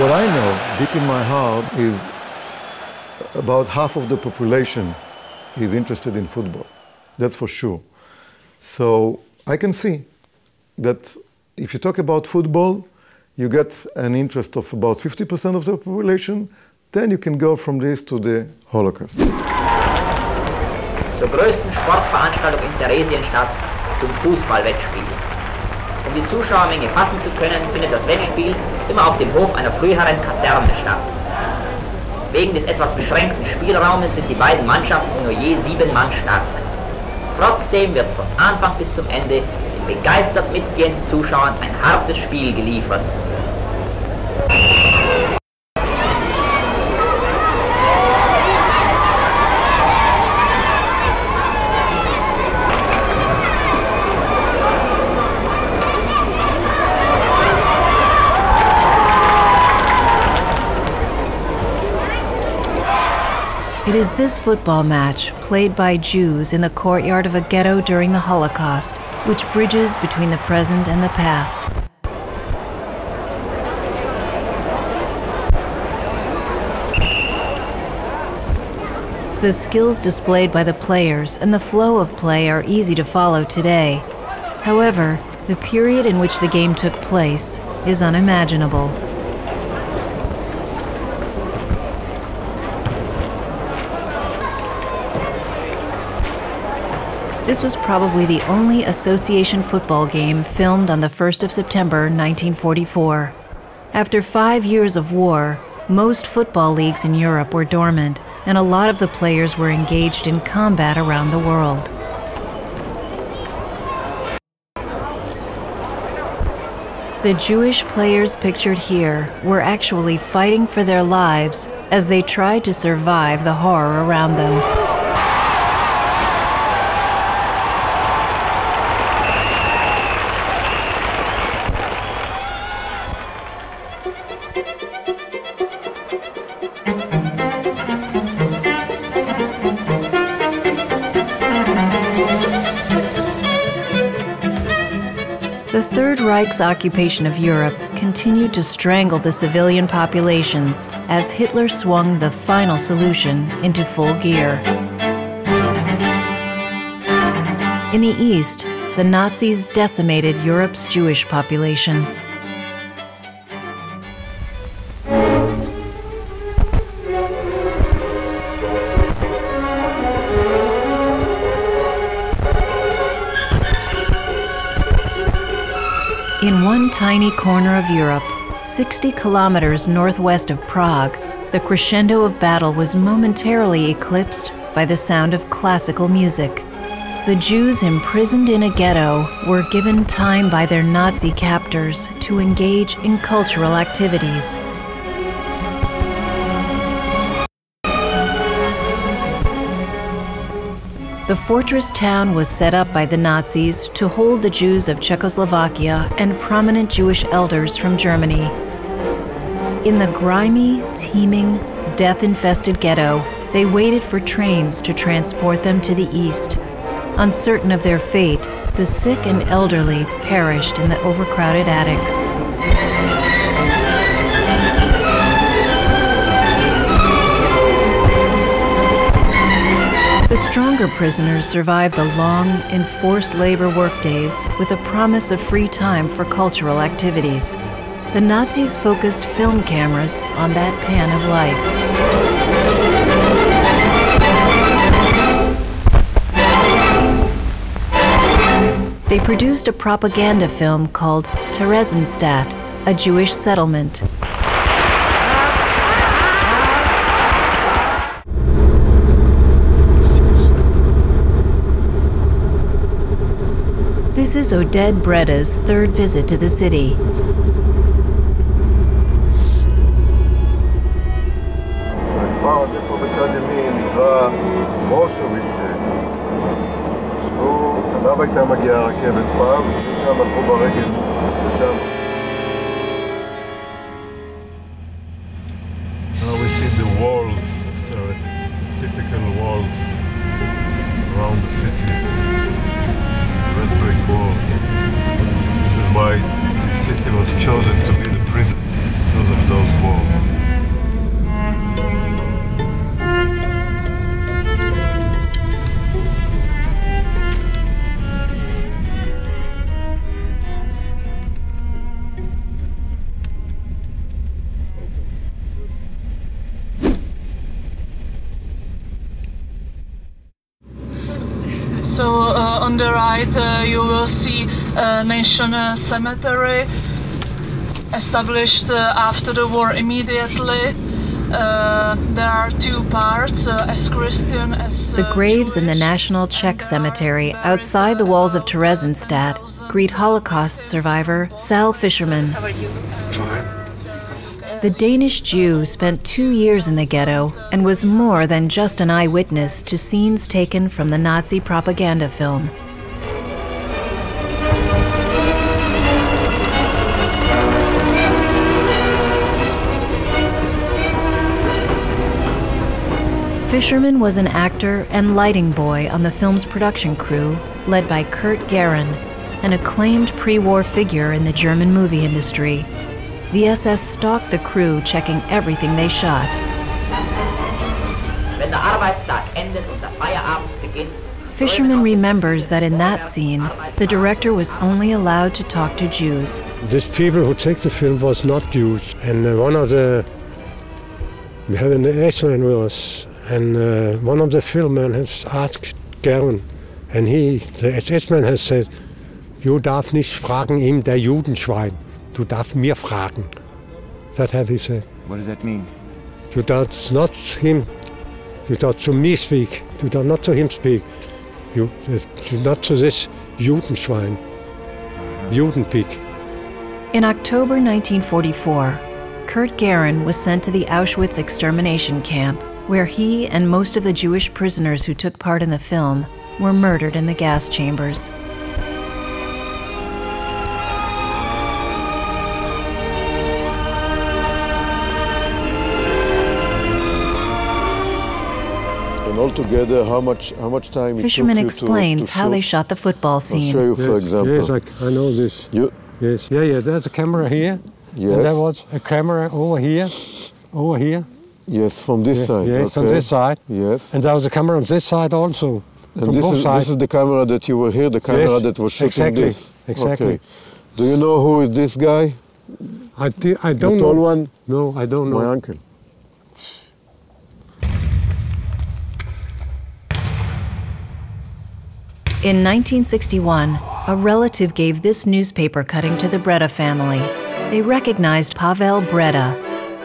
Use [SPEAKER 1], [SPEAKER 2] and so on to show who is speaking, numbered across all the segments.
[SPEAKER 1] What I know, deep in my heart, is about half of the population is interested in football. That's for sure. So I can see that if you talk about football, you get an interest of about 50% of the population, then you can go from this to the Holocaust.
[SPEAKER 2] Zur größten Sportveranstaltung in Theresienstadt, zum Fußballwettspiel. Um die Zuschauermenge fassen zu können, findet das Wettspiel immer auf dem Hof einer früheren Kaserne statt. Wegen des etwas beschränkten Spielraumes sind die beiden Mannschaften nur je 7 Mann stark. Trotzdem wird von Anfang bis zum Ende den begeistert mitgehenden Zuschauern ein hartes Spiel geliefert.
[SPEAKER 3] It is this football match, played by Jews in the courtyard of a ghetto during the Holocaust, which bridges between the present and the past. The skills displayed by the players and the flow of play are easy to follow today. However, the period in which the game took place is unimaginable. This was probably the only association football game filmed on the 1st of September 1944. After 5 years of war, most football leagues in Europe were dormant, and a lot of the players were engaged in combat around the world. The Jewish players pictured here were actually fighting for their lives as they tried to survive the horror around them. The Third Reich's occupation of Europe continued to strangle the civilian populations as Hitler swung the final solution into full gear. In the East, the Nazis decimated Europe's Jewish population. In one tiny corner of Europe, 60 kilometers northwest of Prague, the crescendo of battle was momentarily eclipsed by the sound of classical music. The Jews imprisoned in a ghetto were given time by their Nazi captors to engage in cultural activities. The fortress town was set up by the Nazis to hold the Jews of Czechoslovakia and prominent Jewish elders from Germany. In the grimy, teeming, death-infested ghetto, they waited for trains to transport them to the east. Uncertain of their fate, the sick and elderly perished in the overcrowded attics. The stronger prisoners survived the long, enforced labor workdays with a promise of free time for cultural activities. The Nazis focused film cameras on that pan of life. They produced a propaganda film called Trezínstadt, a Jewish settlement. This is Oded Breda's third visit to the city.
[SPEAKER 1] הכפר הזה פה בצד ימין נקרא מושוויץ. עליו הייתה מגיעה הרכבת פעם, ושם הלכו ברגל, ושם. Now we see the walls, typical walls around the city. Red brick wall. This is why this city was chosen to be the prison, because of those walls.
[SPEAKER 4] on the right you will see National Cemetery, established after the war immediately. There are two parts, as Christian as
[SPEAKER 3] The graves in the
[SPEAKER 4] Jewish.
[SPEAKER 3] National Czech Cemetery outside the walls of Theresienstadt greet Holocaust survivor Sal Fisherman. The Danish Jew spent 2 years in the ghetto and was more than just an eyewitness to scenes taken from the Nazi propaganda film. Fisherman was an actor and lighting boy on the film's production crew, led by Kurt Gehren, an acclaimed pre-war figure in the German movie industry. The SS stalked the crew, checking everything they shot.
[SPEAKER 2] Wenn der Arbeitstag endet und der Feierabend beginnt,
[SPEAKER 3] Fisherman remembers that in that scene, the director was only allowed to talk to Jews.
[SPEAKER 5] These people who take the film was not Jews, and we had an S-man with us, and one of the filmmen has asked Gehren, and the SS-man has said, "You darf nicht fragen ihm der Judenschwein, du darf mir fragen." That have he said.
[SPEAKER 6] What does that mean?
[SPEAKER 5] You darf not him, you darf to me speak, you darf not to him speak. You not to this Judenschwein, Judenpig.
[SPEAKER 3] In October 1944, Kurt Gehren was sent to the Auschwitz extermination camp, where he and most of the Jewish prisoners who took part in the film were murdered in the gas chambers.
[SPEAKER 1] And altogether, how much time it
[SPEAKER 3] Fisherman
[SPEAKER 1] took you
[SPEAKER 3] explains
[SPEAKER 1] to
[SPEAKER 3] how
[SPEAKER 1] shoot?
[SPEAKER 3] they shot the football
[SPEAKER 1] I'll
[SPEAKER 3] scene.
[SPEAKER 1] show you, for example.
[SPEAKER 5] Yes, I know this. Yes, yeah, there's a camera here.
[SPEAKER 1] Yes.
[SPEAKER 5] And there was a camera over here.
[SPEAKER 1] Yes, from this side.
[SPEAKER 5] Yes,
[SPEAKER 1] okay.
[SPEAKER 5] on this side.
[SPEAKER 1] Yes.
[SPEAKER 5] And there was a camera on this side also.
[SPEAKER 1] And
[SPEAKER 5] from both sides.
[SPEAKER 1] this is the camera that you were here, the camera
[SPEAKER 5] Yes,
[SPEAKER 1] that was shooting
[SPEAKER 5] exactly,
[SPEAKER 1] this.
[SPEAKER 5] exactly.
[SPEAKER 1] Okay. Do you know who is this guy?
[SPEAKER 5] I don't
[SPEAKER 1] The tall
[SPEAKER 5] know.
[SPEAKER 1] one?
[SPEAKER 5] No, I don't know.
[SPEAKER 1] My uncle.
[SPEAKER 3] In 1961, a relative gave this newspaper cutting to the Breda family. They recognized Pavel Breda.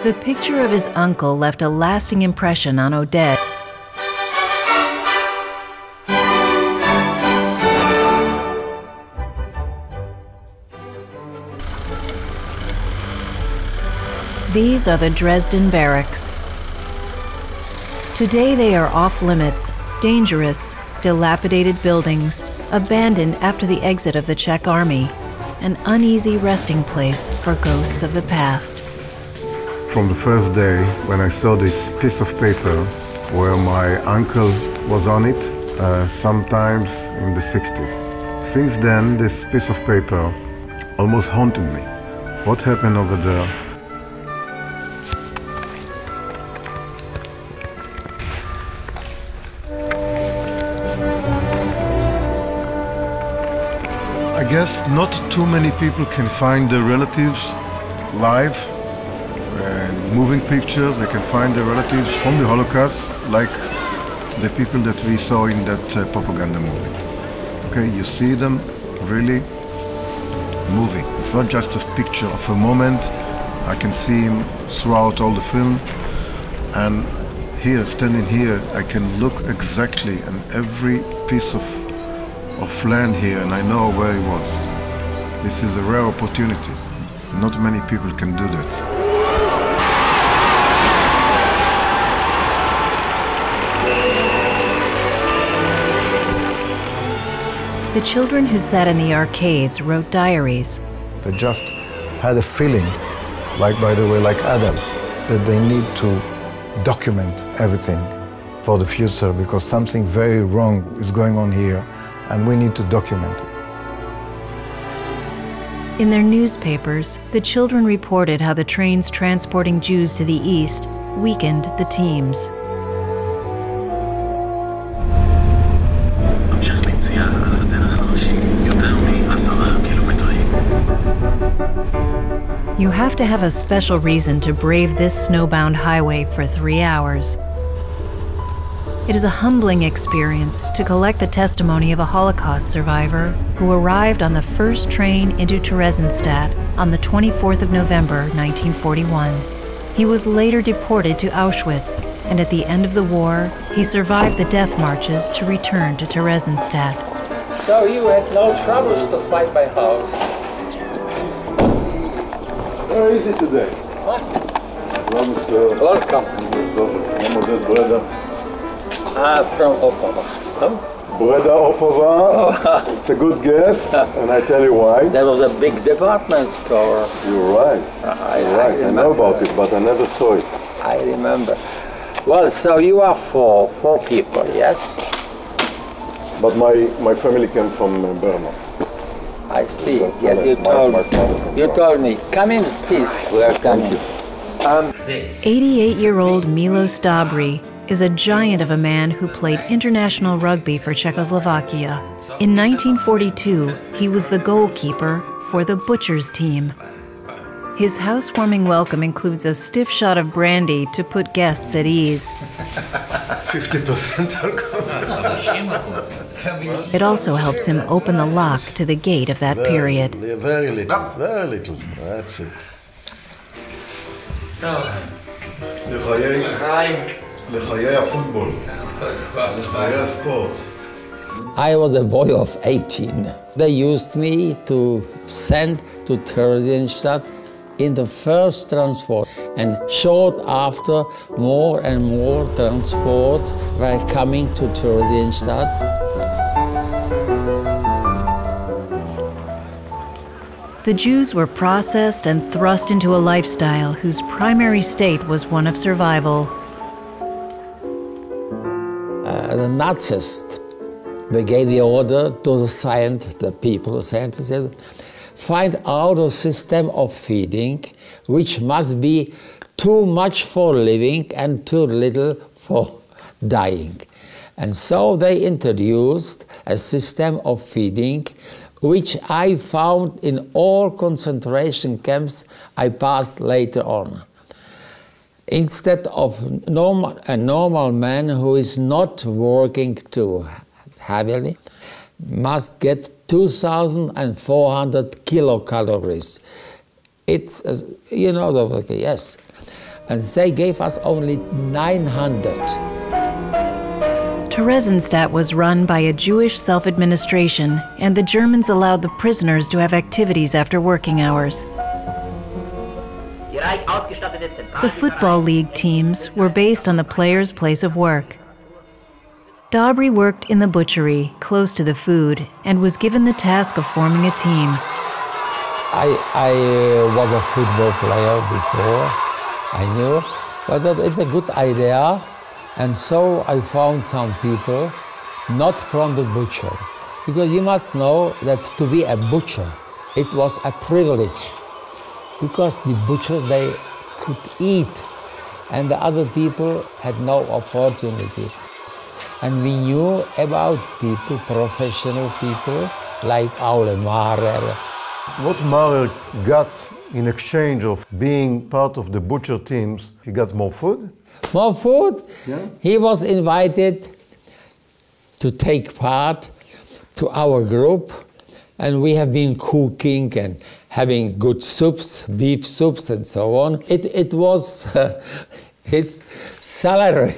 [SPEAKER 3] The picture of his uncle left a lasting impression on Odette. These are the Dresden barracks. Today they are off limits, dangerous, dilapidated buildings, abandoned after the exit of the Czech army, an uneasy resting place for ghosts of the past.
[SPEAKER 1] From the first day when I saw this piece of paper where my uncle was on it, sometimes in the 60s. Since then, this piece of paper almost haunted me. What happened over there? I guess not too many people can find their relatives live, moving pictures. They can find their relatives from the Holocaust, like the people that we saw in that propaganda movie. Okay, you see them really moving. It's not just a picture of a moment. I can see him throughout all the film, and here, standing here, I can look exactly on every piece of land here, and I know where he was. This is a rare opportunity. Not many people can do that.
[SPEAKER 3] The children who sat in the arcades wrote diaries.
[SPEAKER 7] They just had a feeling, like, by the way, like adults, that they need to document everything for the future because something very wrong is going on here and we need to document it.
[SPEAKER 3] In their newspapers, the children reported how the trains transporting Jews to the east weakened the teams. You have to have a special reason to brave this snowbound highway for 3 hours. It is a humbling experience to collect the testimony of a Holocaust survivor who arrived on the first train into Theresienstadt on the 24th of November, 1941. He was later deported to Auschwitz, and at the end of the war, he survived the death marches to return to Theresienstadt.
[SPEAKER 6] So you had no troubles to find my house?
[SPEAKER 1] Very easy today.
[SPEAKER 6] What?
[SPEAKER 1] Welcome.
[SPEAKER 6] From Opava. Huh?
[SPEAKER 1] Breda Opava. It's a good guess, and I tell you why.
[SPEAKER 6] There was a big department store.
[SPEAKER 1] You're right. I know about it, but I never saw it.
[SPEAKER 6] I remember. Well, so you are four people, yes?
[SPEAKER 1] But my family came from Burma.
[SPEAKER 6] I see. Yes, you told me. Come in, please. Welcome.
[SPEAKER 1] Thank you.
[SPEAKER 3] 88-year-old Milos Dobry is a giant of a man who played international rugby for Czechoslovakia. In 1942, he was the goalkeeper for the Butchers team. His housewarming welcome includes a stiff shot of brandy to put guests at ease.
[SPEAKER 1] 50% alcohol.
[SPEAKER 3] It also helps him open the lock to the gate of that period.
[SPEAKER 7] Very little, very little. That's it.
[SPEAKER 1] לחיי הפוטבול, לחיי הספורט.
[SPEAKER 6] I was a boy of 18. They used me to send to Trezin in the first transport, and short after, more and more transports were coming to Trezin.
[SPEAKER 3] The Jews were processed and thrust into a lifestyle whose primary state was one of survival.
[SPEAKER 6] The Nazis, they gave the order to the people, the scientists, find out a system of feeding which must be too much for living and too little for dying. And so they introduced a system of feeding which I found in all concentration camps I passed later on. Instead of a normal man who is not working too heavily, must get 2,400 kilocalories. It's, you know, yes. And they gave us only 900.
[SPEAKER 3] Theresienstadt was run by a Jewish self-administration, and the Germans allowed the prisoners to have activities after working hours. The Football League teams were based on the player's place of work. Dobry worked in the butchery, close to the food, and was given the task of forming a team.
[SPEAKER 6] I was a football player before, I knew, but it's a good idea. And so I found some people, not from the butcher, because you must know that to be a butcher, it was a privilege, because the butchers, they could eat, and the other people had no opportunity. And we knew about people, professional people, like Aule Mahrer.
[SPEAKER 1] What Mahrer got in exchange of being part of the butcher teams, he got more food?
[SPEAKER 6] More food?
[SPEAKER 1] Yeah.
[SPEAKER 6] He was invited to take part to our group, and we have been cooking and having good soups, beef soups and so on. It was his salary.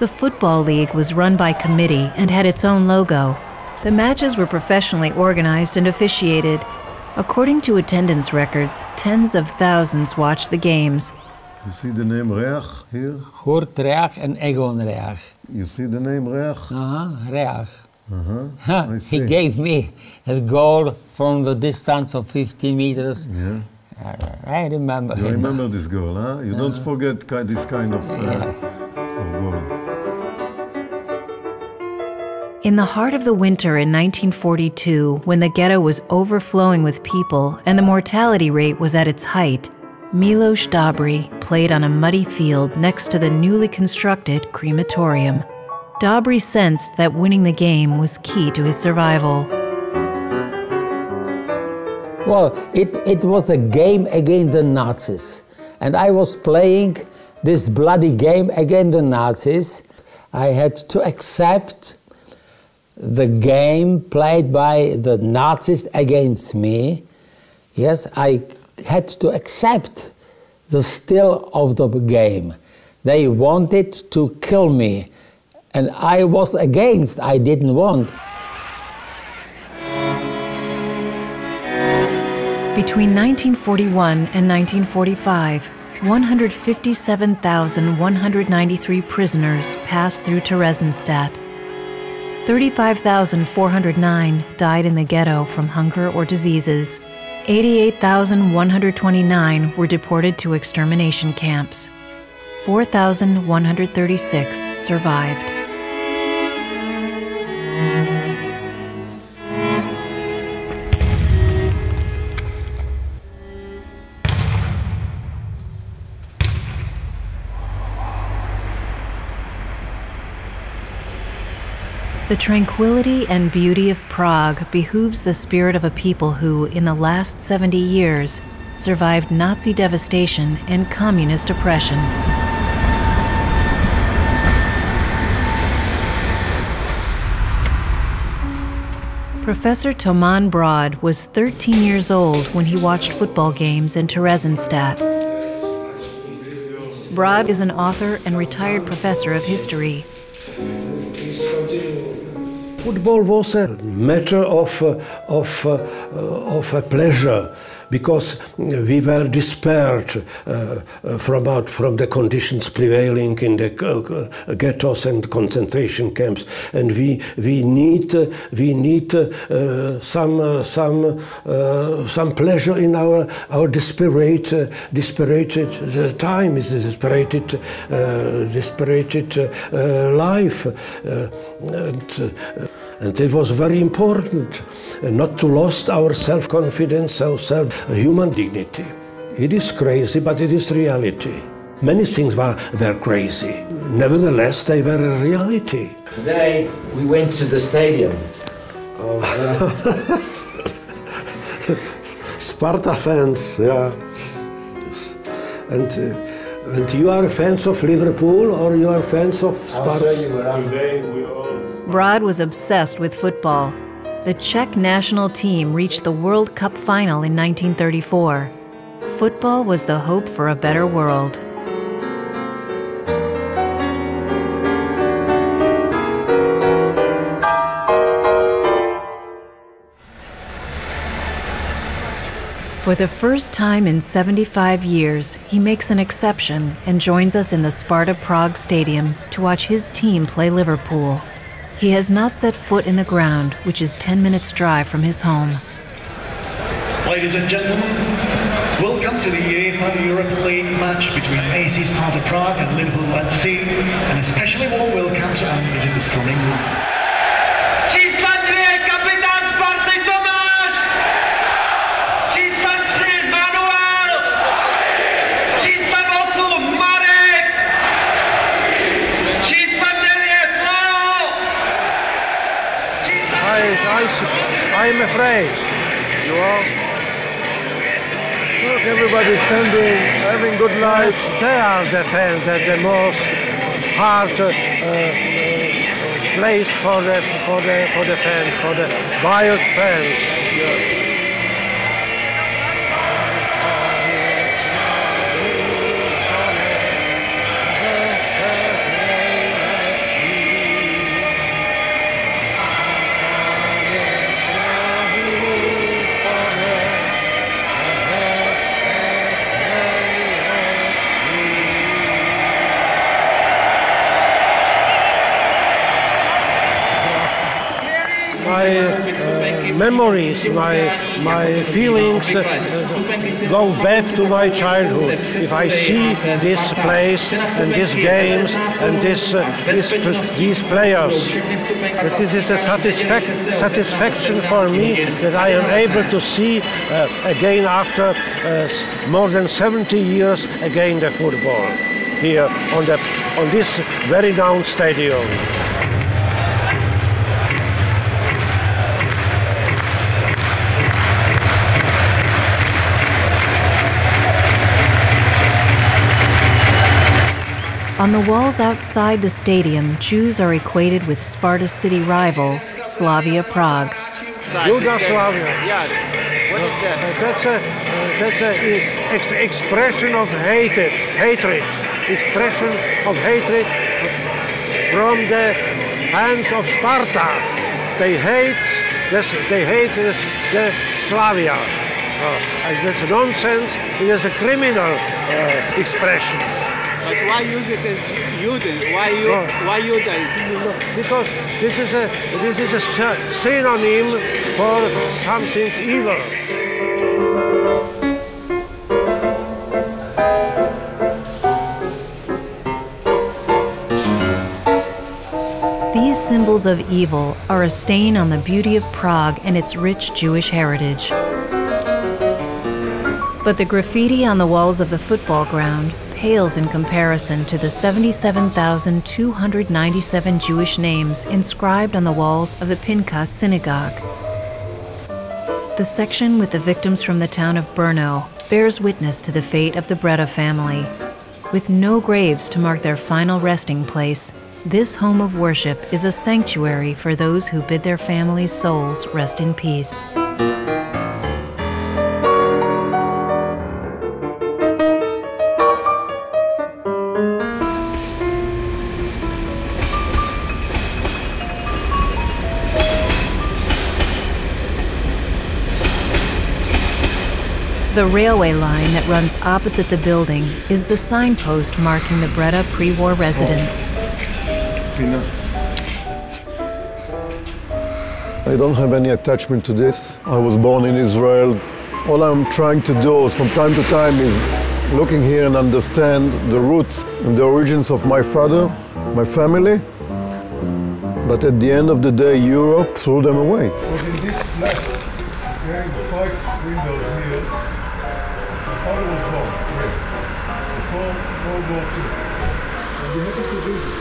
[SPEAKER 3] The Football League was run by committee and had its own logo. The matches were professionally organized and officiated. According to attendance records, tens of thousands watched the games.
[SPEAKER 1] You see the name Reach here?
[SPEAKER 6] Kurt Reach and Egon Reach.
[SPEAKER 1] You see the name Reach?
[SPEAKER 6] Reach.
[SPEAKER 1] I see.
[SPEAKER 6] He gave me a goal from the distance of 15 meters.
[SPEAKER 1] Yeah.
[SPEAKER 6] I remember him.
[SPEAKER 1] You remember this goal, huh? You don't forget this kind of goal.
[SPEAKER 3] In the heart of the winter in 1942, when the ghetto was overflowing with people and the mortality rate was at its height, Milos Dobry played on a muddy field next to the newly constructed crematorium. Dobry sensed that winning the game was key to his survival.
[SPEAKER 6] Well, it was a game against the Nazis, and I was playing this bloody game against the Nazis. I had to accept the game played by the Nazis against me. Yes, I had to accept the still of the game. They wanted to kill me, and I was against, I didn't want.
[SPEAKER 3] Between 1941 and 1945, 157,193 prisoners passed through Theresienstadt. 35,409 died in the ghetto from hunger or diseases. 88,129 were deported to extermination camps. 4,136 survived. The tranquility and beauty of Prague behooves the spirit of a people who, in the last 70 years, survived Nazi devastation and communist oppression. Professor Toman Brod was 13 years old when he watched football games in Theresienstadt. Brod is an author and retired professor of history.
[SPEAKER 8] Football was a matter of a pleasure, because we were despaired from the conditions prevailing in the ghettos and concentration camps, and we need some pleasure in our desperate time, desperate life, and it was very important not to lose our self-confidence, our human dignity. It is crazy, but it is reality. Many things were crazy. Nevertheless, they were a reality.
[SPEAKER 9] Today, we went to the stadium.
[SPEAKER 8] Sparta fans, yeah. And you are fans of Liverpool, or you are fans of Sparta?
[SPEAKER 3] Brod was obsessed with football. The Czech national team reached the World Cup final in 1934. Football was the hope for a better world. For the first time in 75 years, he makes an exception and joins us in the Sparta Prague Stadium to watch his team play Liverpool. He has not set foot in the ground, which is 10 minutes' drive from his home.
[SPEAKER 10] Ladies and gentlemen, welcome to the UEFA Europa League match between AC Sparta Prague and Liverpool FC, and especially warm welcome to our visitors from England.
[SPEAKER 5] I'm afraid.
[SPEAKER 1] You are? Look, everybody's standing, having good life.
[SPEAKER 5] They are the fans, the most hard place for the fans, for the wild fans.
[SPEAKER 1] Yeah.
[SPEAKER 5] Memories, my feelings go back to my childhood. If I see this place and these games and these players, that it is a satisfaction for me that I am able to see again after more than 70 years again the football here on this very renowned stadium.
[SPEAKER 3] On On the walls outside the stadium, Jews are equated with Sparta's city rival, Slavia Prague.
[SPEAKER 11] Yugoslavia. Yeah. What is that? That's an expression of hatred. Expression of hatred from the hands of Sparta. They hate the Slavia. And that's nonsense. It is a criminal expression.
[SPEAKER 12] But why use it as Yehudi? Why Judaism?
[SPEAKER 11] Because this is a synonym for something evil.
[SPEAKER 3] These symbols of evil are a stain on the beauty of Prague and its rich Jewish heritage. But the graffiti on the walls of the football ground pales in comparison to the 77,297 Jewish names inscribed on the walls of the Pinkas synagogue. The section with the victims from the town of Brno bears witness to the fate of the Breda family. With no graves to mark their final resting place, this home of worship is a sanctuary for those who bid their families' souls rest in peace. The railway line that runs opposite the building is the signpost marking the Breda pre-war residence.
[SPEAKER 1] I don't have any attachment to this. I was born in Israel. All I'm trying to do from time to time is looking here and understand the roots and the origins of my father, my family. But at the end of the day, Europe threw them away.
[SPEAKER 13] Was in this flat, okay, the 5 windows here, my father was born here, before World War II. And we happened to visit.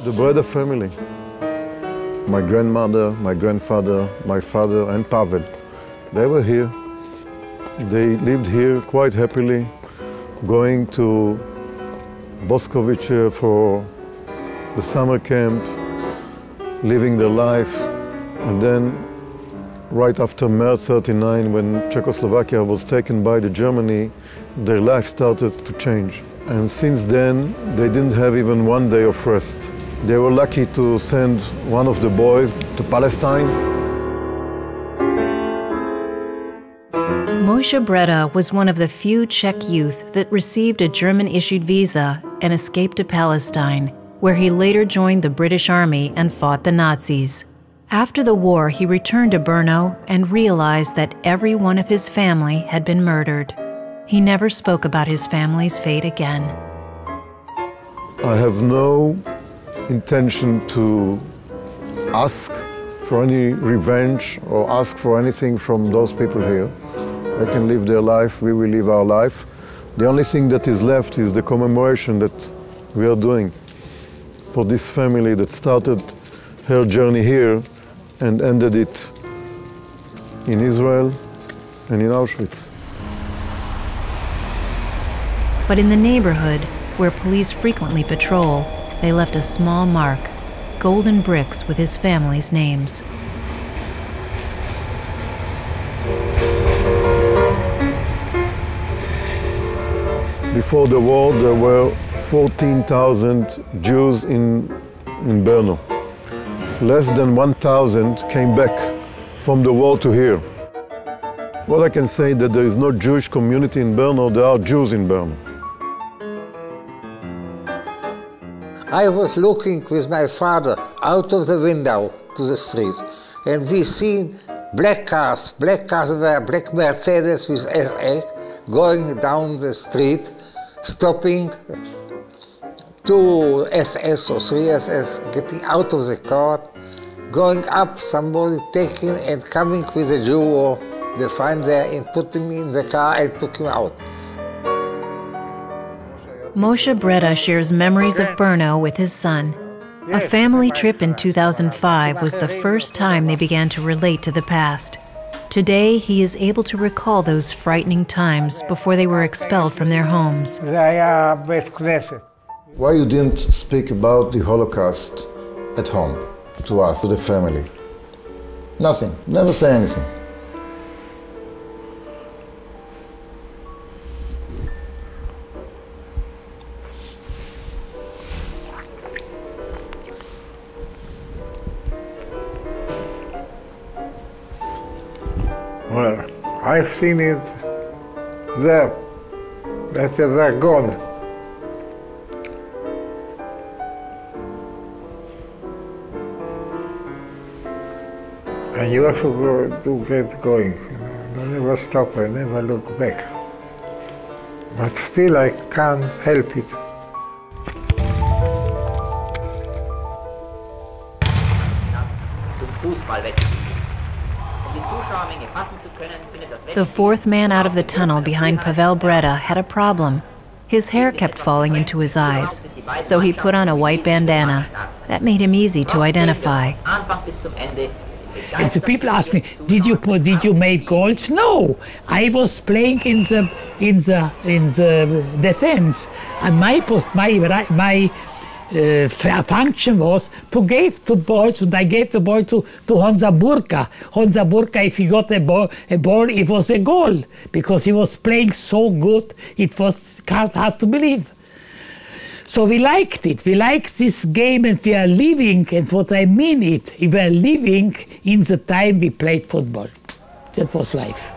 [SPEAKER 1] The Breda family, my grandmother, my grandfather, my father, and Pavel, they were here. They lived here quite happily, going to Boskovice for the summer camp, living their life. And then, right after May 39, when Czechoslovakia was taken by Germany, their life started to change. And since then, they didn't have even one day of rest. They were lucky to send one of the boys to Palestine.
[SPEAKER 3] Moshe Breda was one of the few Czech youth that received a German-issued visa and escaped to Palestine, where he later joined the British Army and fought the Nazis. After the war, he returned to Brno and realized that every one of his family had been murdered. He never spoke about his family's fate again.
[SPEAKER 1] I have no intention to ask for any revenge or ask for anything from those people here. They can live their life, we will live our life. The only thing that is left is the commemoration that we are doing for this family that started her journey here and ended it in Israel and in Auschwitz.
[SPEAKER 3] But in the neighborhood, where police frequently patrol, they left a small mark, golden bricks with his family's names.
[SPEAKER 1] Before the war, there were 14,000 Jews in Brno. Less than 1,000 came back from the war to here. What I can say is that there is no Jewish community in Brno, there are Jews in Brno.
[SPEAKER 6] I was looking with my father out of the window to the street, and we seen black cars were black Mercedes with S8 going down the street, stopping 2 SS or 3 SS, getting out of the car, going up, somebody taking and coming with a Jew or They find there and put him in the car and took him out.
[SPEAKER 3] Moshe Breda shares memories of Brno with his son. A family trip in 2005 was the first time they began to relate to the past. Today, he is able to recall those frightening times before they were expelled from their homes.
[SPEAKER 7] Why you didn't speak about the Holocaust at home, to us, to the family? Nothing, never say anything.
[SPEAKER 11] Well, I've seen it there, that they were gone. And you have to get going. I never stop, I never look back. But still I can't help it.
[SPEAKER 3] The fourth man out of the tunnel behind Pavel Breda had a problem. His hair kept falling into his eyes, so he put on a white bandana. That made him easy to identify.
[SPEAKER 14] And so people ask me, did you make goals? No, I was playing in the defense, and my function was to give the balls, and I gave the ball to Honza Burka. Honza Burka, if he got a ball, it was a goal, because he was playing so good, it was hard to believe. So we liked it. We liked this game, and we are living, and what I mean it, we were living in the time we played football. That was life.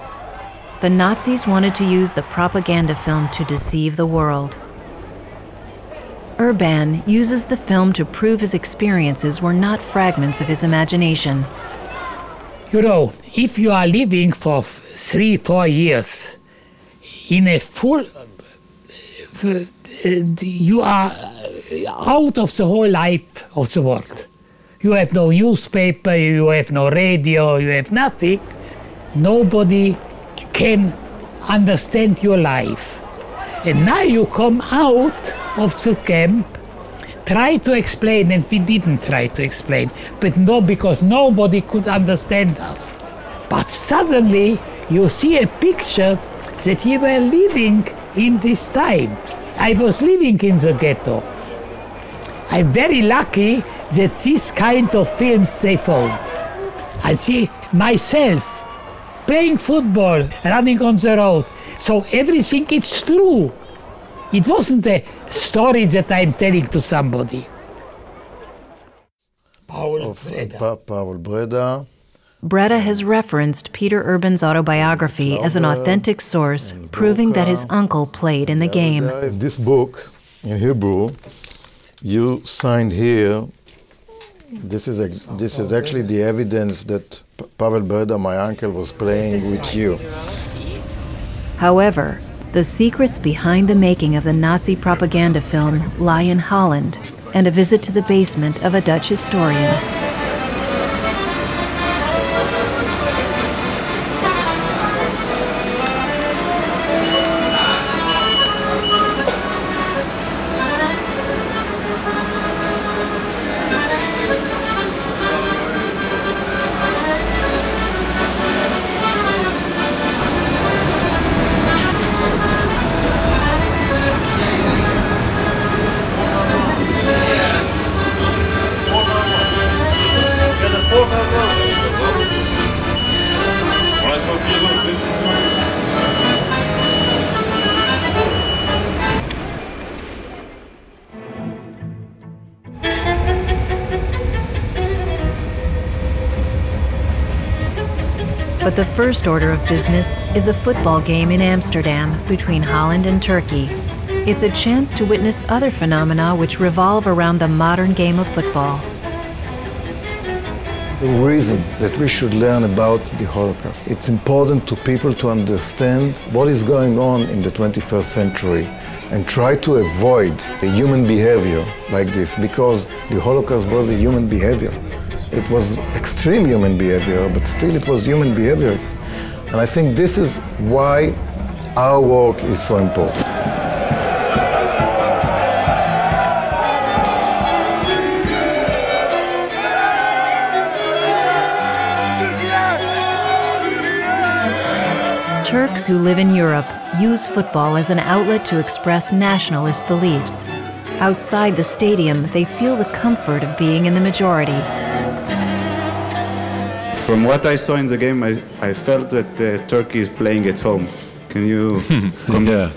[SPEAKER 3] The Nazis wanted to use the propaganda film to deceive the world. Urban uses the film to prove his experiences were not fragments of his imagination.
[SPEAKER 14] You know, if you are living for 3-4 years in a full... you are out of the whole life of the world. You have no newspaper, you have no radio, you have nothing. Nobody can understand your life. And now you come out of the camp, try to explain, and we didn't try to explain, but no, because nobody could understand us. But suddenly you see a picture that you were living in this time. I was living in the ghetto. I'm very lucky that this kind of films they found. I see myself playing football, running on the road. So everything is true. It wasn't a story that I'm telling to somebody.
[SPEAKER 7] Pavel Breda.
[SPEAKER 3] Breda has referenced Peter Urban's autobiography as an authentic source, proving that his uncle played in the game.
[SPEAKER 7] This book, in Hebrew, you signed here. This is actually the evidence that Pavel Breda, my uncle, was playing with you.
[SPEAKER 3] However, the secrets behind the making of the Nazi propaganda film lie in Holland, and a visit to the basement of a Dutch historian. But the first order of business is a football game in Amsterdam between Holland and Turkey. It's a chance to witness other phenomena which revolve around the modern game of football.
[SPEAKER 7] The reason that we should learn about the Holocaust, it's important to people to understand what is going on in the 21st century and try to avoid a human behavior like this, because the Holocaust was a human behavior. It was extreme human behavior, but still it was human behavior.
[SPEAKER 1] And I think this is why our work is so important.
[SPEAKER 3] Turks who live in Europe use football as an outlet to express nationalist beliefs. Outside the stadium, they feel the comfort of being in the majority.
[SPEAKER 12] From what I saw in the game, I felt that Turkey is playing at home. Can you
[SPEAKER 15] Yeah.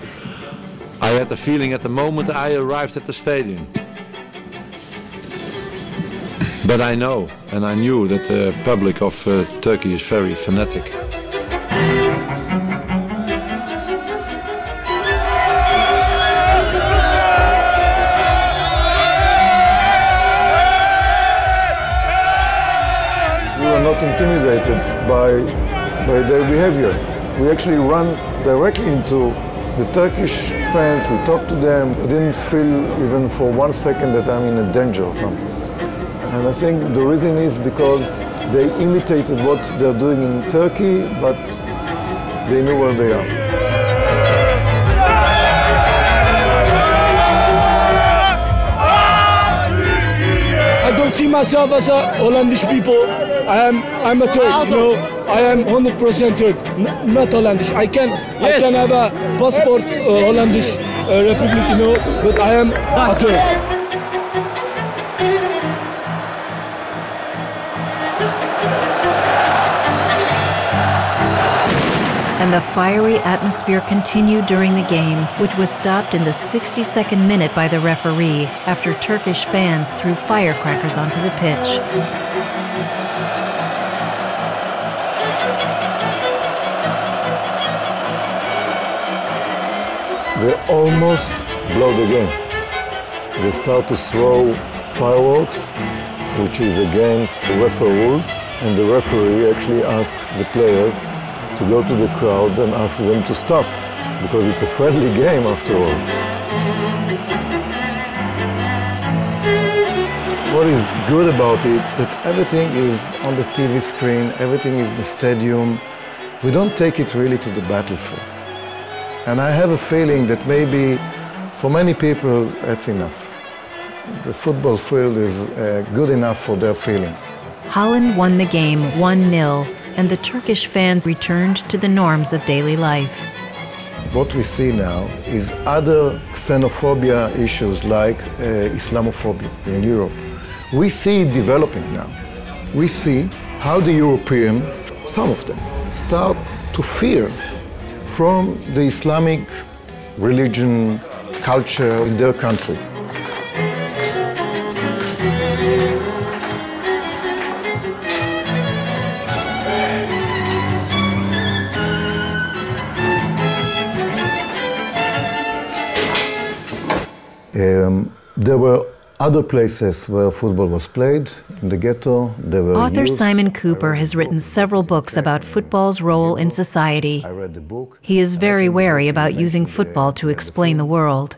[SPEAKER 15] I had the feeling at the moment I arrived at the stadium. But I know, and I knew that the public of Turkey is very fanatic.
[SPEAKER 1] Not intimidated by their behavior. We actually run directly into the Turkish fans, we talk to them. I didn't feel even for 1 second that I'm in a danger or something. And I think the reason is because they imitated what they're doing in Turkey, but they knew where they are.
[SPEAKER 16] I don't see myself as a Hollandish people. I'm a Turk, you know. I am 100% Turk, not Hollandish. I can have a passport, Hollandish Republic, you know, but I am a Turk.
[SPEAKER 3] And the fiery atmosphere continued during the game, which was stopped in the 62nd minute by the referee after Turkish fans threw firecrackers onto the pitch.
[SPEAKER 1] They almost blow the game. They start to throw fireworks, which is against the referee rules, and the referee actually asks the players to go to the crowd and ask them to stop, because it's a friendly game after all. What is good about it, that everything is on the TV screen, everything is the stadium. We don't take it really to the battlefield. And I have a feeling that maybe for many people that's enough. The football field is good enough for their feelings.
[SPEAKER 3] Holland won the game 1-0, and the Turkish fans returned to the norms of daily life.
[SPEAKER 1] What we see now is other xenophobia issues like Islamophobia in Europe. We see it developing now. We see how the European, some of them, start to fear from the Islamic religion, culture in their countries. There were other places where football was played, in the ghetto. There were
[SPEAKER 3] Author Simon Cooper has written several books about football's role in society.
[SPEAKER 1] I read the book.
[SPEAKER 3] He is very wary about using football to explain the world.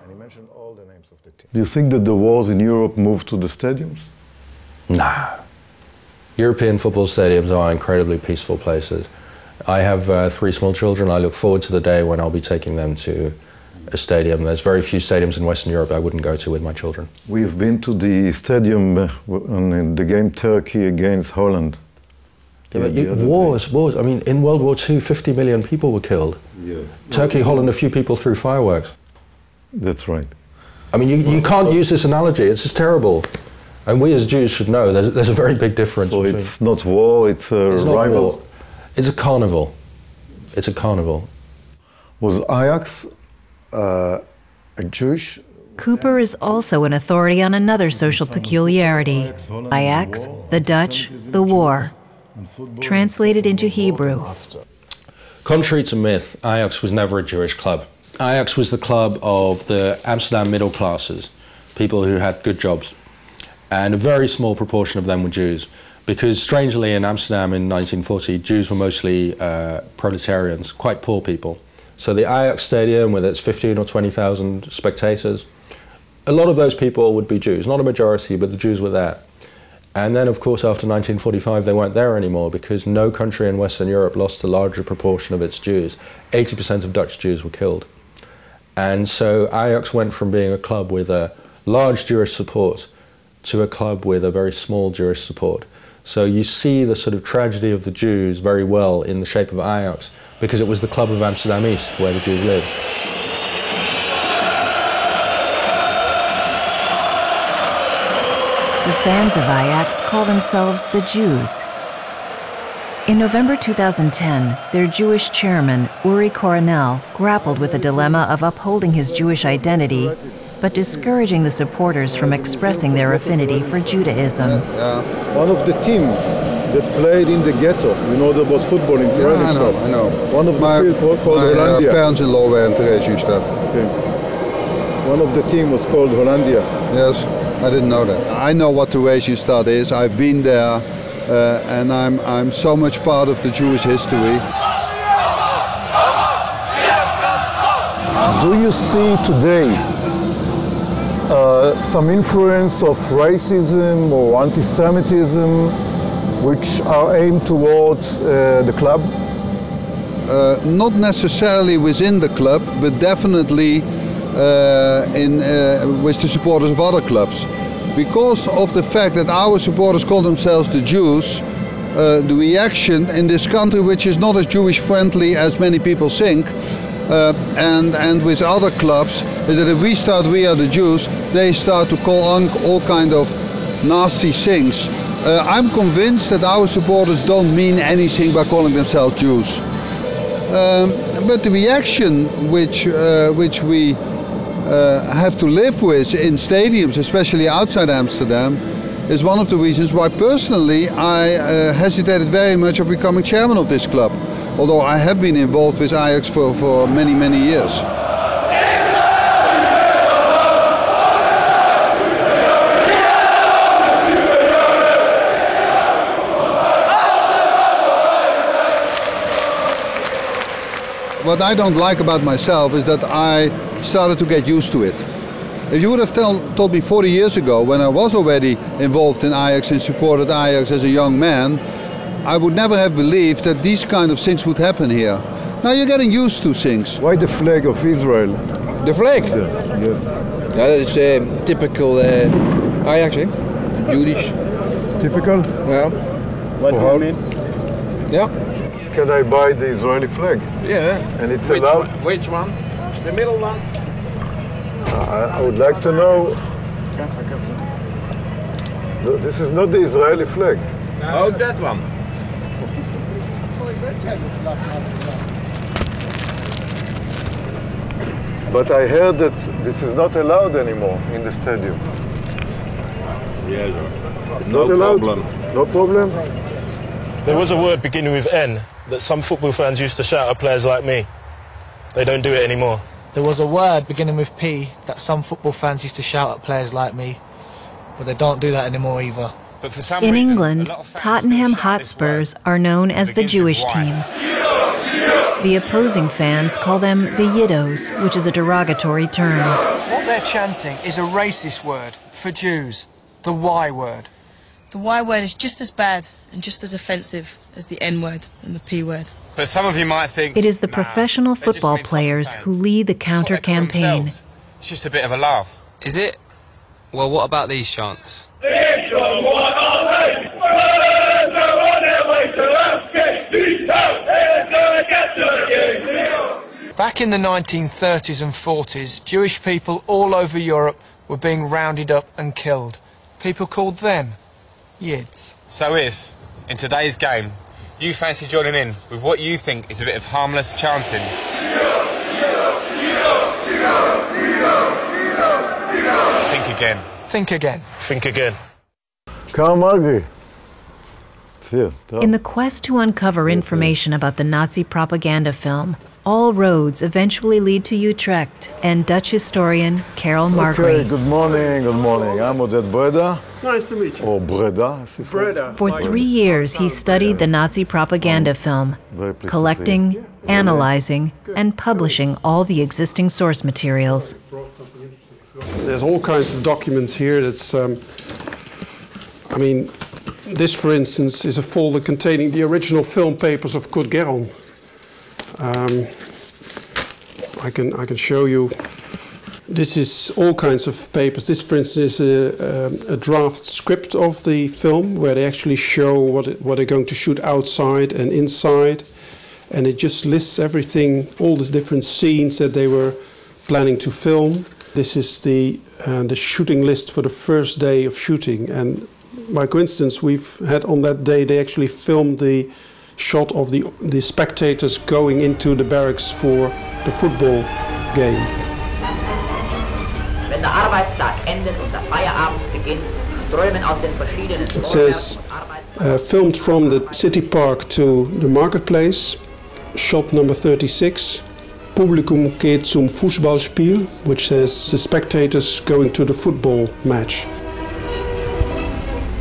[SPEAKER 1] Do you think that the wars in Europe moved to the stadiums?
[SPEAKER 17] Nah. European football stadiums are incredibly peaceful places. I have 3 small children. I look forward to the day when I'll be taking them to a stadium. There's very few stadiums in Western Europe I wouldn't go to with my children.
[SPEAKER 1] We've been to the stadium on the game Turkey against Holland.
[SPEAKER 17] Wars. I mean, in World War II, 50 million people were killed.
[SPEAKER 1] Yes.
[SPEAKER 17] Turkey, Holland, a few people threw fireworks.
[SPEAKER 1] That's right.
[SPEAKER 17] I mean, you can't use this analogy. It's just terrible. And we as Jews should know there's a very big difference.
[SPEAKER 1] So it's not war, it's a rival.
[SPEAKER 17] It's a carnival. It's a carnival.
[SPEAKER 1] Was Ajax a Jewish?
[SPEAKER 3] Cooper is also an authority on another social peculiarity. Ajax, the Dutch, the war. Translated into Hebrew.
[SPEAKER 17] Contrary to myth, Ajax was never a Jewish club. Ajax was the club of the Amsterdam middle classes, people who had good jobs. And a very small proportion of them were Jews. Because strangely in Amsterdam in 1940, Jews were mostly proletarians, quite poor people. So the Ajax stadium, with its 15 or 20,000 spectators, a lot of those people would be Jews. Not a majority, but the Jews were there. And then, of course, after 1945, they weren't there anymore because no country in Western Europe lost a larger proportion of its Jews. 80% of Dutch Jews were killed. And so Ajax went from being a club with a large Jewish support to a club with a very small Jewish support. So you see the sort of tragedy of the Jews very well in the shape of Ajax, because it was the club of Amsterdam East where the Jews lived.
[SPEAKER 3] The fans of Ajax call themselves the Jews. In November 2010, their Jewish chairman, Uri Coronel, grappled with the dilemma of upholding his Jewish identity, but discouraging the supporters from expressing their affinity for Judaism.
[SPEAKER 1] One of the team that played in the ghetto, you know there was football in Trezin.
[SPEAKER 18] I know.
[SPEAKER 1] One of the field called Hollandia.
[SPEAKER 18] My parents-in-law were in Trezin.
[SPEAKER 1] Okay. One of the team was called Hollandia.
[SPEAKER 18] Yes, I didn't know that. I know what Theresienstadt is. I've been there, and I'm so much part of the Jewish history.
[SPEAKER 1] Do you see today some influence of racism or anti-Semitism which are aimed towards the club?
[SPEAKER 18] Not necessarily within the club, but definitely with the supporters of other clubs. Because of the fact that our supporters call themselves the Jews, the reaction in this country, which is not as Jewish friendly as many people think, and with other clubs, is that if we start "we are the Jews," they start to call on all kind of nasty things. I'm convinced that our supporters don't mean anything by calling themselves Jews. But the reaction which we have to live with in stadiums, especially outside Amsterdam, is one of the reasons why personally I hesitated very much of becoming chairman of this club. Although I have been involved with Ajax for many, many years. What I don't like about myself is that I started to get used to it. If you would have told me 40 years ago, when I was already involved in Ajax and supported Ajax as a young man, I would never have believed that these kind of things would happen here. Now you're getting used to things.
[SPEAKER 1] Why the flag of Israel?
[SPEAKER 19] The flag?
[SPEAKER 1] Yeah, yes.
[SPEAKER 19] Yeah, that is typical Ajax, eh? Jewish.
[SPEAKER 1] Typical?
[SPEAKER 19] Yeah.
[SPEAKER 1] What do you mean?
[SPEAKER 19] Yeah.
[SPEAKER 1] Can I buy the Israeli flag?
[SPEAKER 19] Yeah.
[SPEAKER 1] And it's allowed?
[SPEAKER 19] Which one? The middle one?
[SPEAKER 1] I would like to know. No, this is not the Israeli flag.
[SPEAKER 19] No. Oh, that one.
[SPEAKER 1] But I heard that this is not allowed anymore in the stadium.
[SPEAKER 20] Yes.
[SPEAKER 1] It's not allowed? Problem. No problem?
[SPEAKER 20] There was a word beginning with N that some football fans used to shout at players like me. They don't do it anymore.
[SPEAKER 21] There was a word beginning with P that some football fans used to shout at players like me, but they don't do that anymore either.
[SPEAKER 20] But for some
[SPEAKER 3] In
[SPEAKER 20] reason,
[SPEAKER 3] England, Tottenham Hotspurs are known as the Jewish team. The opposing fans call them the Yiddos, which is a derogatory term.
[SPEAKER 21] What they're chanting is a racist word for Jews, the Y word.
[SPEAKER 22] The Y word is just as bad and just as offensive as the N word and the P word.
[SPEAKER 20] But some of you might think
[SPEAKER 3] it is the professional football players who lead the counter-campaign.
[SPEAKER 20] It's just a bit of a laugh.
[SPEAKER 23] Is it? Well, what about these chants?
[SPEAKER 21] Back in the 1930s and 40s, Jewish people all over Europe were being rounded up and killed. People called them Yids.
[SPEAKER 20] So if, in today's game, you fancy joining in with what you think is a bit of harmless chanting, think again.
[SPEAKER 21] Think again.
[SPEAKER 20] Think again.
[SPEAKER 3] In the quest to uncover information about the Nazi propaganda film, all roads eventually lead to Utrecht and Dutch historian Karel Margry.
[SPEAKER 1] Okay, good morning, good morning. I'm Oded Breda.
[SPEAKER 24] Nice to meet you.
[SPEAKER 1] Or Breda.
[SPEAKER 24] Breda.
[SPEAKER 3] For 3 years, he studied the Nazi propaganda film, collecting, analyzing, and publishing all the existing source materials.
[SPEAKER 24] There's all kinds of documents here that's, I mean,
[SPEAKER 2] This, for instance, is a folder containing the original film papers of kudgerel. I can show you. This is all kinds of papers. This, for instance, is a draft script of the film where they actually show what they're going to shoot outside and inside. And it just lists everything, all the different scenes that they were planning to film. This is the shooting list for the first day of shooting. And by coincidence, we've had on that day, they actually filmed the shot of the spectators going into the barracks for the football game.
[SPEAKER 4] Wenn der Arbeitstag endet und der Feierabend beginnt, strömen aus den verschiedenen
[SPEAKER 2] It says, filmed from the city park to the marketplace, shot number 36. Publikum geht zum Fußballspiel, which says the spectators going to the football match.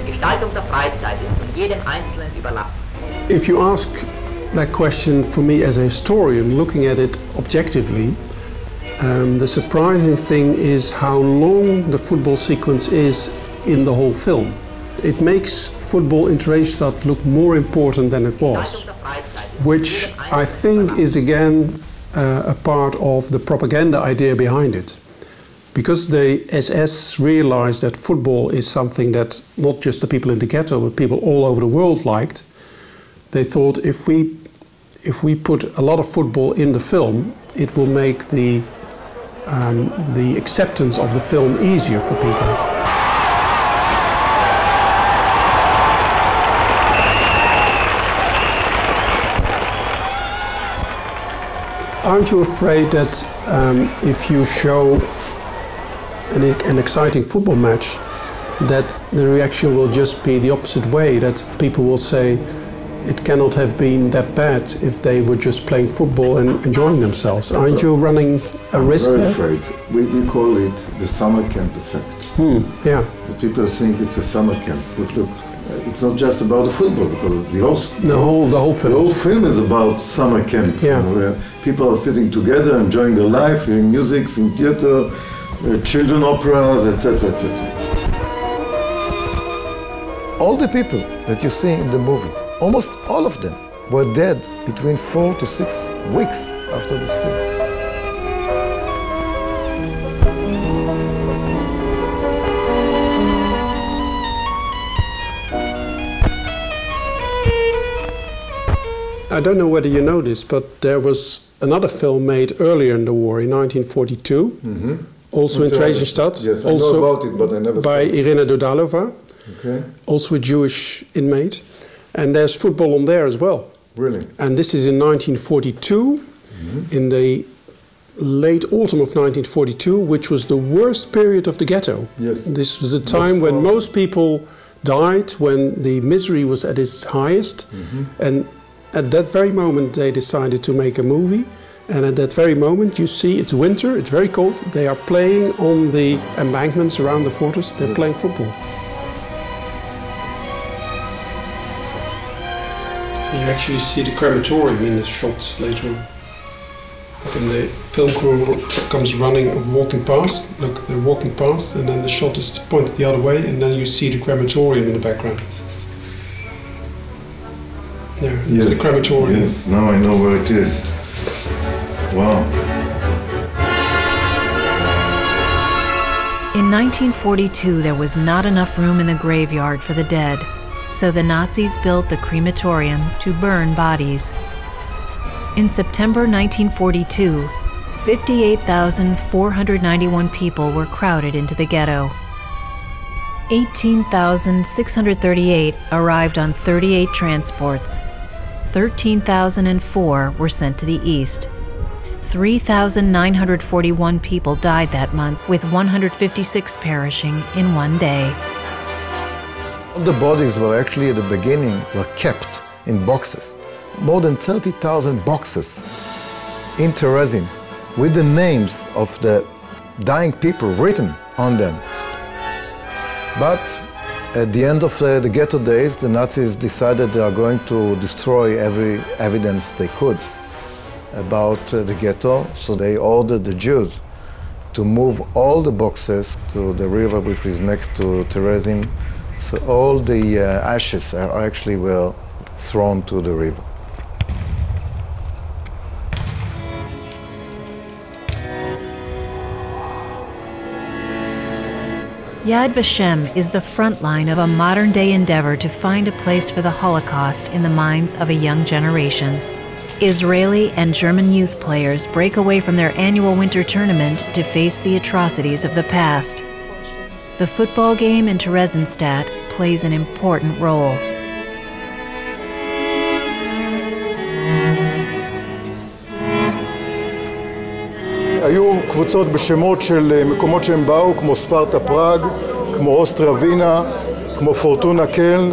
[SPEAKER 4] Gestaltung der Freizeit ist von jedem Einzelnen überlassen.
[SPEAKER 2] If you ask that question for me as a historian, looking at it objectively, the surprising thing is how long the football sequence is in the whole film. It makes football in Theresienstadt look more important than it was, which I think is again a part of the propaganda idea behind it. Because the SS realized that football is something that not just the people in the ghetto, but people all over the world liked, they thought if we put a lot of football in the film, it will make the acceptance of the film easier for people. Aren't you afraid that if you show an exciting football match, that the reaction will just be the opposite way, that people will say it cannot have been that bad if they were just playing football and enjoying themselves? Aren't you running a risk there?
[SPEAKER 7] I'm very afraid. We call it the summer camp effect.
[SPEAKER 2] Yeah.
[SPEAKER 7] The people think it's a summer camp, but look, it's not just about the football, because the whole film.
[SPEAKER 1] The whole film is about summer camp, where people are sitting together, enjoying their life, hearing music, seeing theater, children operas, etc., etc. All the people that you see in the movie, almost all of them, were dead between 4 to 6 weeks after this film.
[SPEAKER 2] I don't know whether you know this, but there was another film made earlier in the war, in 1942, also in Trezhenstadt.
[SPEAKER 1] Yes, I know about it, but I never
[SPEAKER 2] by
[SPEAKER 1] saw it.
[SPEAKER 2] Irina Dodalova, also a Jewish inmate. And there's football on there as well.
[SPEAKER 1] Really?
[SPEAKER 2] And this is in 1942, in the late autumn of 1942, which was the worst period of the ghetto.
[SPEAKER 1] Yes.
[SPEAKER 2] This was the time when most people died, when the misery was at its highest. And at that very moment, they decided to make a movie. And at that very moment, you see it's winter, it's very cold. They are playing on the embankments around the fortress. They're playing football. You actually see the crematorium in the shots later on. And the film crew comes running, walking past. Look, they're walking past, and then the shot is pointed the other way, and then you see the crematorium in the background. There,
[SPEAKER 1] Yes,
[SPEAKER 2] the crematorium.
[SPEAKER 1] Yes, now I know where it is. Wow.
[SPEAKER 3] In 1942, there was not enough room in the graveyard for the dead, so the Nazis built the crematorium to burn bodies. In September 1942, 58,491 people were crowded into the ghetto. 18,638 arrived on 38 transports. 13,004 were sent to the east. 3,941 people died that month, with 156 perishing in one day.
[SPEAKER 1] All the bodies were actually at the beginning were kept in boxes. More than 30,000 boxes in Terezin with the names of the dying people written on them. But at the end of the ghetto days, the Nazis decided they are going to destroy every evidence they could about the ghetto, so they ordered the Jews to move all the boxes to the river which is next to Terezin,
[SPEAKER 7] So all the ashes actually were thrown to the river.
[SPEAKER 3] Yad Vashem is the front line of a modern-day endeavor to find a place for the Holocaust in the minds of a young generation. Israeli and German youth players break away from their annual winter tournament to face the atrocities of the past. The football game in Trezzinshטט plays an important role.
[SPEAKER 1] היו קבוצות בשמות של מקומות שהם באו, כמו ספרטה פראג, כמו אוסטריה וינה, כמו פורטונה קלן,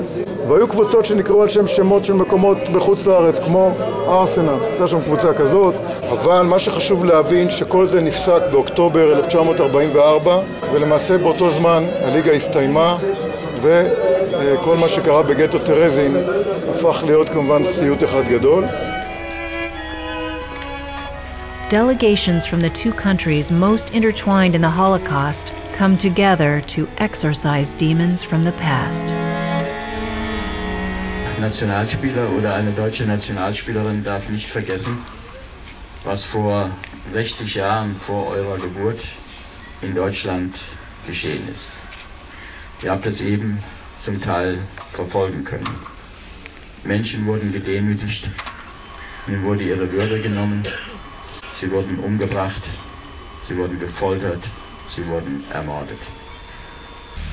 [SPEAKER 1] והיו קבוצות שנקראו על שם שמות של מקומות בחוץ לארץ, כמו ארסנל, הייתה שם קבוצה כזאת. אבל מה שחשוב להבין שכל זה נפסק באוקטובר 1944, ולמעשה באותו זמן הליגה הסתיימה, וכל מה שקרה בגטו טרזין הפך להיות כמובן סיוט אחד גדול.
[SPEAKER 3] Delegations from the two countries most intertwined in the Holocaust come together to exorcise demons from the past.
[SPEAKER 8] Nationalspieler oder eine deutsche Nationalspielerin darf nicht vergessen, was vor 60 Jahren vor eurer Geburt in Deutschland geschehen ist. Ihr habt es eben zum Teil verfolgen können. Menschen wurden gedemütigt, ihnen wurde ihre Würde genommen. Sie wurden umgebracht, sie wurden gefoltert, sie wurden ermordet.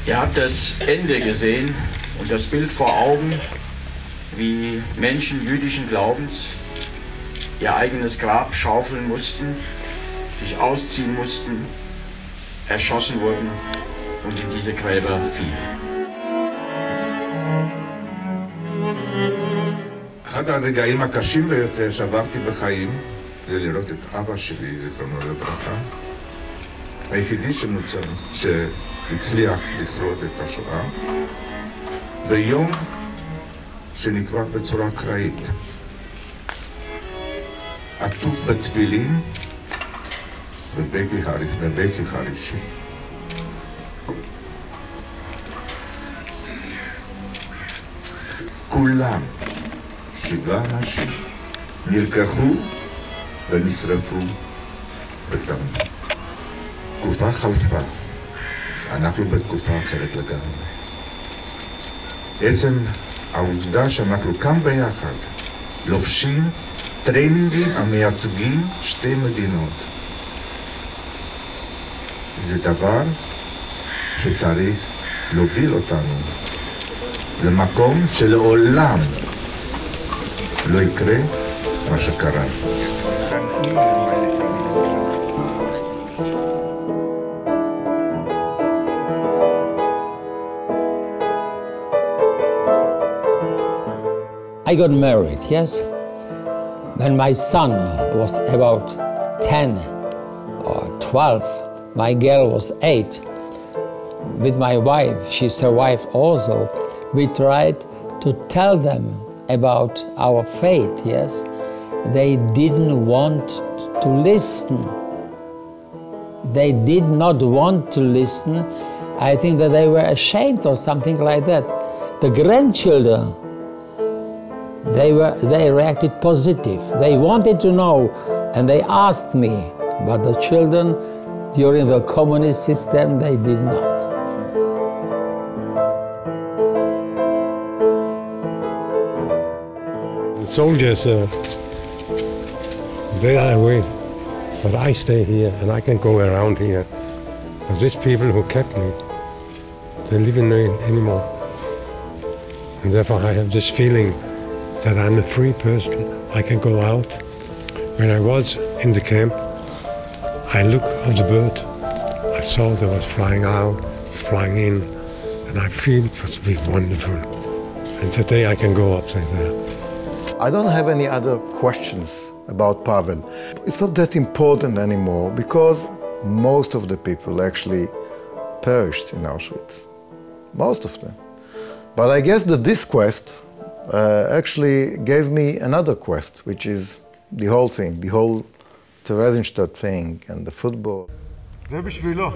[SPEAKER 8] Ihr habt das Ende gesehen und das Bild vor Augen, wie Menschen jüdischen Glaubens ihr eigenes Grab schaufeln mussten, sich ausziehen mussten, erschossen wurden und in diese Gräber fielen.
[SPEAKER 9] אחד הרגעים הקשים ביותר שעברתי בחיים זה לראות את אבא שלי, זיכרונו לברכה, היחידי שהצליח לשרוד את השואה, ביום שנקבע בצורה אקראית. עטוף בתפילין ובבכי חרישי. כולם, 7 אנשים, נלקחו ונשרפו בדם. תקופה חלפה, אנחנו בתקופה אחרת לגמרי. עצם העובדה שאנחנו כאן ביחד, לובשים טרנינגים המייצגים שתי מדינות. זה דבר שצריך להוביל אותנו למקום שלעולם לא יקרה מה שקרה.
[SPEAKER 6] I got married, yes. When my son was about 10 or 12, my girl was 8. With my wife, she survived also. We tried to tell them about our faith, yes. They didn't want to listen. They did not want to listen. I think that they were ashamed or something like that. The grandchildren, they reacted positive. They wanted to know, and they asked me. But the children, during the communist system, they did not.
[SPEAKER 5] The soldiers, they are away, but I stay here and I can go around here. But these people who kept me, they live in anymore. And therefore I have this feeling that I'm a free person. I can go out. When I was in the camp, I looked at the bird. I saw they was flying out, flying in, and I feel it was be wonderful. And today I can go up there.
[SPEAKER 7] I don't have any other questions about Pavel. It's not that important anymore because most of the people actually perished in Auschwitz. Most of them. But I guess that this quest actually gave me another quest, which is the whole thing, the whole טרזינשטט thing and the football.
[SPEAKER 13] זה בשבילו.